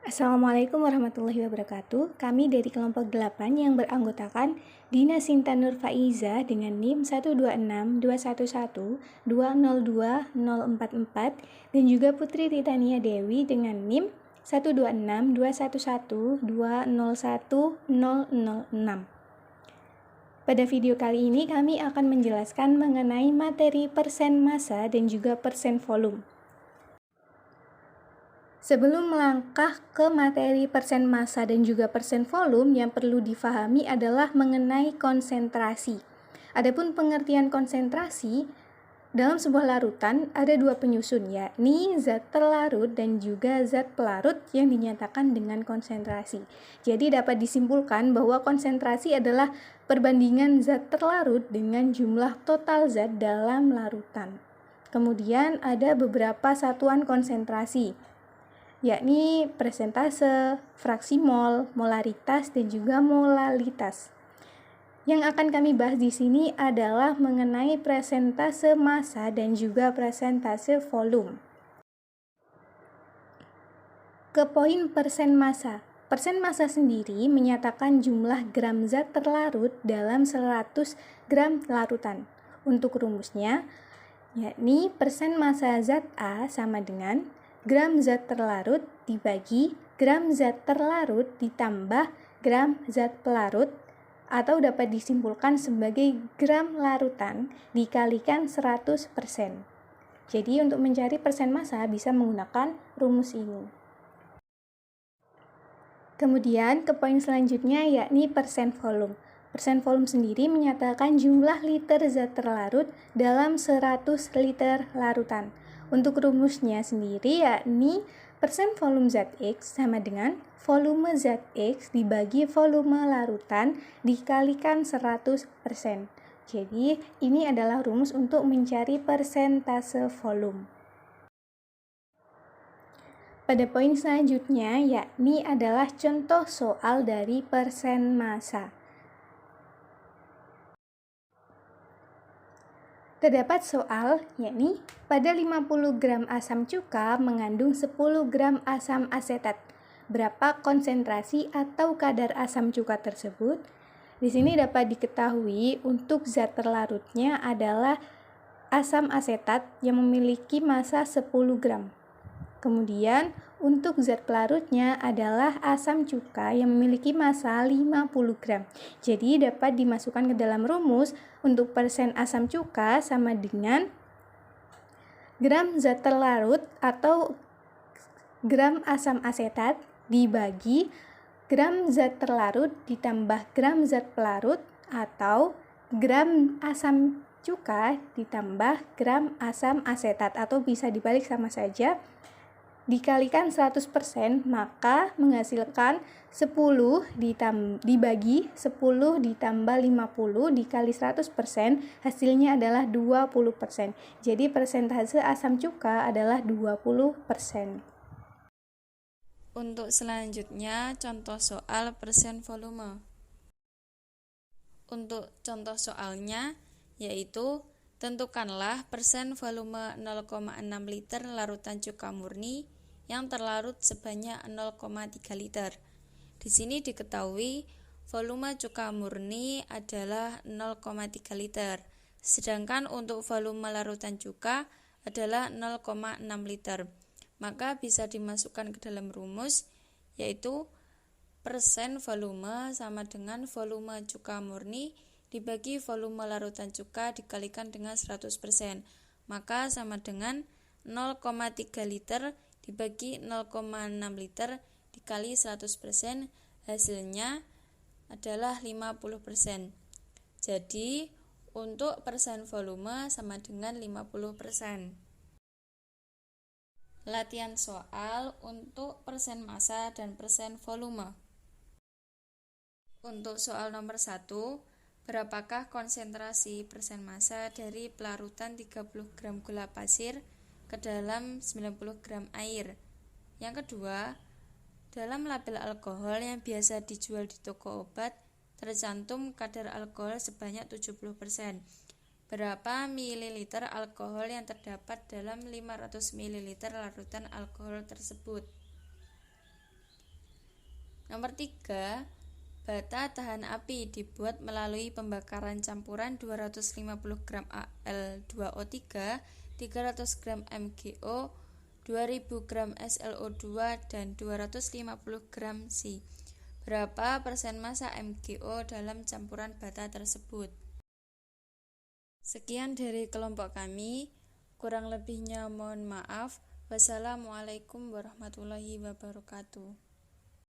Assalamualaikum warahmatullahi wabarakatuh. Kami dari kelompok 8 yang beranggotakan Dina Sinta Nur Faiza dengan NIM 1262112020044 dan juga Putri Titania Dewi dengan NIM 1262112010006. Pada video kali ini kami akan menjelaskan mengenai materi persen massa dan juga persen volume. Sebelum melangkah ke materi persen massa dan juga persen volume, yang perlu difahami adalah mengenai konsentrasi. Adapun pengertian konsentrasi, dalam sebuah larutan ada dua penyusun, yakni zat terlarut dan juga zat pelarut yang dinyatakan dengan konsentrasi. Jadi dapat disimpulkan bahwa konsentrasi adalah perbandingan zat terlarut dengan jumlah total zat dalam larutan. Kemudian ada beberapa satuan konsentrasi, yakni persentase, fraksi mol, molaritas, dan juga molalitas. Yang akan kami bahas di sini adalah mengenai persentase massa dan juga persentase volume. Ke poin persen massa. Persen massa sendiri menyatakan jumlah gram zat terlarut dalam 100 gram larutan. Untuk rumusnya, yakni persen massa zat A sama dengan gram zat terlarut dibagi gram zat terlarut ditambah gram zat pelarut, atau dapat disimpulkan sebagai gram larutan dikalikan 100%. Jadi untuk mencari persen massa bisa menggunakan rumus ini. Kemudian ke poin selanjutnya yakni persen volume. Persen volume sendiri menyatakan jumlah liter zat terlarut dalam 100 liter larutan. Untuk rumusnya sendiri yakni persen volume zat X sama dengan volume zat X dibagi volume larutan dikalikan 100%. Jadi ini adalah rumus untuk mencari persentase volume. Pada poin selanjutnya yakni adalah contoh soal dari persen massa. Terdapat soal, yakni pada 50 gram asam cuka mengandung 10 gram asam asetat. Berapa konsentrasi atau kadar asam cuka tersebut? Di sini dapat diketahui untuk zat terlarutnya adalah asam asetat yang memiliki massa 10 gram. Kemudian untuk zat pelarutnya adalah asam cuka yang memiliki massa 50 gram. Jadi dapat dimasukkan ke dalam rumus untuk persen asam cuka sama dengan gram zat terlarut atau gram asam asetat dibagi gram zat terlarut ditambah gram zat pelarut atau gram asam cuka ditambah gram asam asetat, atau bisa dibalik sama saja, dikalikan 100%, maka menghasilkan 10 dibagi 10 ditambah 50 dikali 100%, hasilnya adalah 20%. Jadi persentase asam cuka adalah 20%. Untuk selanjutnya, contoh soal persen volume. Untuk contoh soalnya, yaitu tentukanlah persen volume 0,6 liter larutan cuka murni yang terlarut sebanyak 0,3 liter. Di sini diketahui volume cuka murni adalah 0,3 liter, sedangkan untuk volume larutan cuka adalah 0,6 liter. Maka bisa dimasukkan ke dalam rumus, yaitu persen volume sama dengan volume cuka murni dibagi volume larutan cuka dikalikan dengan 100%. Maka sama dengan 0,3 liter dibagi 0,6 liter dikali 100%, hasilnya adalah 50%. Jadi untuk persen volume sama dengan 50%. Latihan soal untuk persen massa dan persen volume. Untuk soal nomor 1, berapakah konsentrasi persen massa dari pelarutan 30 gram gula pasir ke dalam 90 gram air? Yang kedua, dalam label alkohol yang biasa dijual di toko obat, tercantum kadar alkohol sebanyak 70%. Berapa mililiter alkohol yang terdapat dalam 500 ml larutan alkohol tersebut? Nomor 3, bata tahan api dibuat melalui pembakaran campuran 250 gram Al2O3, 300 gram MgO, 2000 gram SlO2, dan 250 gram Si. Berapa persen massa MgO dalam campuran bata tersebut? Sekian dari kelompok kami, kurang lebihnya mohon maaf. Wassalamualaikum warahmatullahi wabarakatuh.